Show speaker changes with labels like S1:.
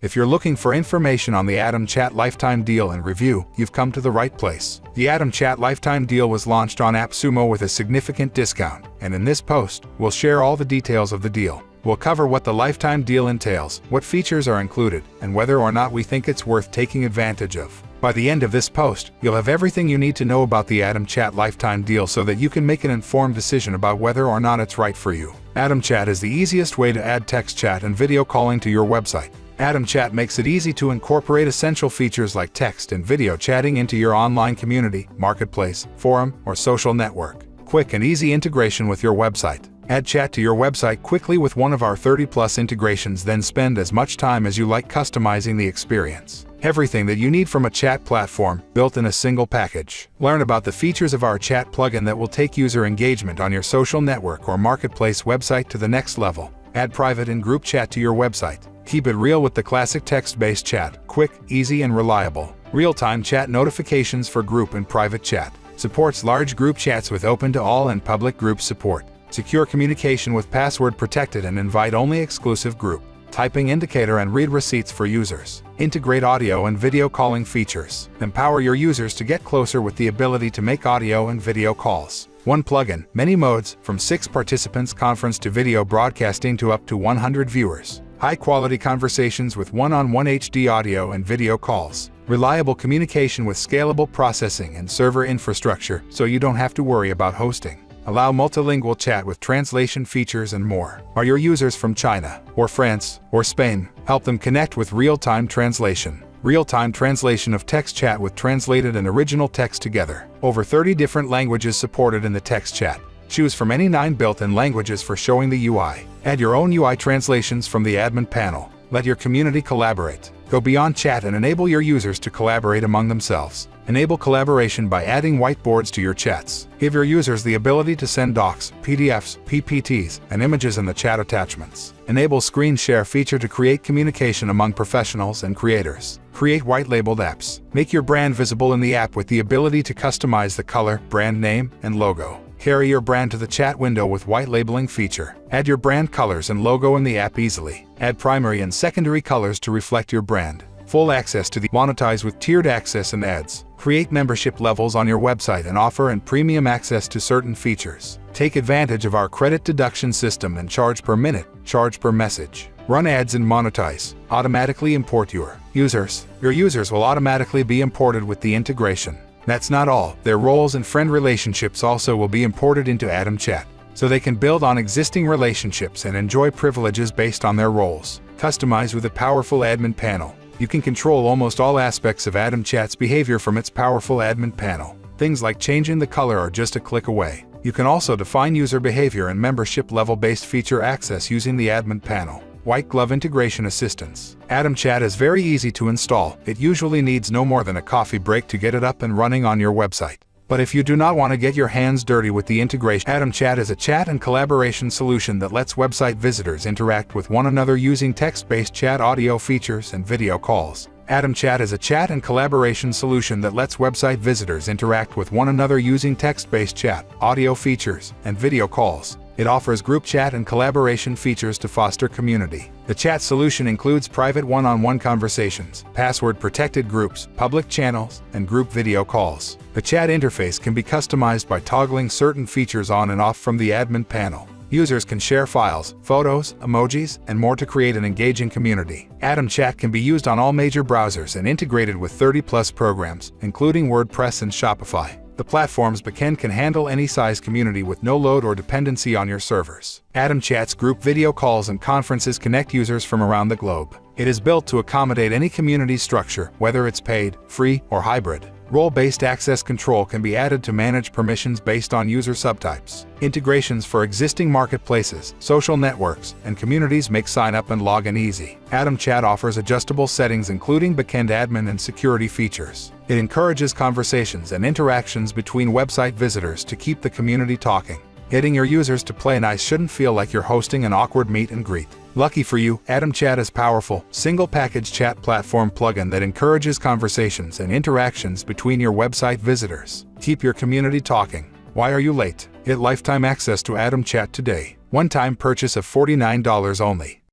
S1: If you're looking for information on the AtomChat Lifetime Deal and Review, you've come to the right place. The AtomChat Lifetime Deal was launched on AppSumo with a significant discount, and in this post, we'll share all the details of the deal. We'll cover what the lifetime deal entails, what features are included, and whether or not we think it's worth taking advantage of. By the end of this post, you'll have everything you need to know about the AtomChat Lifetime Deal so that you can make an informed decision about whether or not it's right for you. AtomChat is the easiest way to add text chat and video calling to your website. AtomChat makes it easy to incorporate essential features like text and video chatting into your online community, marketplace, forum, or social network. Quick and easy integration with your website. Add chat to your website quickly with one of our 30+ integrations, then spend as much time as you like customizing the experience. Everything that you need from a chat platform, built in a single package. Learn about the features of our chat plugin that will take user engagement on your social network or marketplace website to the next level. Add private and group chat to your website. Keep it real with the classic text-based chat, quick, easy, and reliable. Real-time chat notifications for group and private chat. Supports large group chats with open to all and public group support. Secure communication with password protected and invite-only exclusive group. Typing indicator and read receipts for users. Integrate audio and video calling features. Empower your users to get closer with the ability to make audio and video calls. One plugin, many modes, from 6 participants conference to video broadcasting to up to 100 viewers. High-quality conversations with one-on-one HD audio and video calls. Reliable communication with scalable processing and server infrastructure, so you don't have to worry about hosting. Allow multilingual chat with translation features and more. Are your users from China, or France, or Spain? Help them connect with real-time translation. Real-time translation of text chat with translated and original text together. Over 30 different languages supported in the text chat. Choose from any 9 built-in languages for showing the UI. Add your own UI translations from the admin panel. Let your community collaborate. Go beyond chat and enable your users to collaborate among themselves. Enable collaboration by adding whiteboards to your chats. Give your users the ability to send docs, PDFs, PPTs, and images in the chat attachments. Enable screen share feature to create communication among professionals and creators. Create white-labeled apps. Make your brand visible in the app with the ability to customize the color, brand name, and logo. Carry your brand to the chat window with white labeling feature. Add your brand colors and logo in the app easily. Add primary and secondary colors to reflect your brand. Full access to the monetize with tiered access and ads. Create membership levels on your website and offer and premium access to certain features. Take advantage of our credit deduction system and charge per minute, charge per message. Run ads and monetize. Automatically import your users. Your users will automatically be imported with the integration. That's not all. Their roles and friend relationships also will be imported into AtomChat, so they can build on existing relationships and enjoy privileges based on their roles. Customize with a powerful admin panel. You can control almost all aspects of AtomChat's behavior from its powerful admin panel. Things like changing the color are just a click away. You can also define user behavior and membership level-based feature access using the admin panel. White glove integration assistance. AtomChat is very easy to install. It usually needs no more than a coffee break to get it up and running on your website. But if you do not want to get your hands dirty with the integration, AtomChat is a chat and collaboration solution that lets website visitors interact with one another using text-based chat audio features and video calls. AtomChat is a chat and collaboration solution that lets website visitors interact with one another using text-based chat, audio features, and video calls. It offers group chat and collaboration features to foster community. The chat solution includes private one-on-one conversations, password-protected groups, public channels, and group video calls. The chat interface can be customized by toggling certain features on and off from the admin panel. Users can share files, photos, emojis, and more to create an engaging community. AtomChat can be used on all major browsers and integrated with 30+ programs, including WordPress and Shopify. The platform's backend can handle any size community with no load or dependency on your servers. AtomChat's group video calls and conferences connect users from around the globe. It is built to accommodate any community structure, whether it's paid, free, or hybrid. Role-based access control can be added to manage permissions based on user subtypes. Integrations for existing marketplaces, social networks, and communities make sign-up and login easy. AtomChat offers adjustable settings including backend admin and security features. It encourages conversations and interactions between website visitors to keep the community talking. Getting your users to play nice shouldn't feel like you're hosting an awkward meet and greet. Lucky for you, AtomChat is powerful, single-package chat platform plugin that encourages conversations and interactions between your website visitors. Keep your community talking. Why are you late? Get lifetime access to AtomChat today. One-time purchase of $49 only.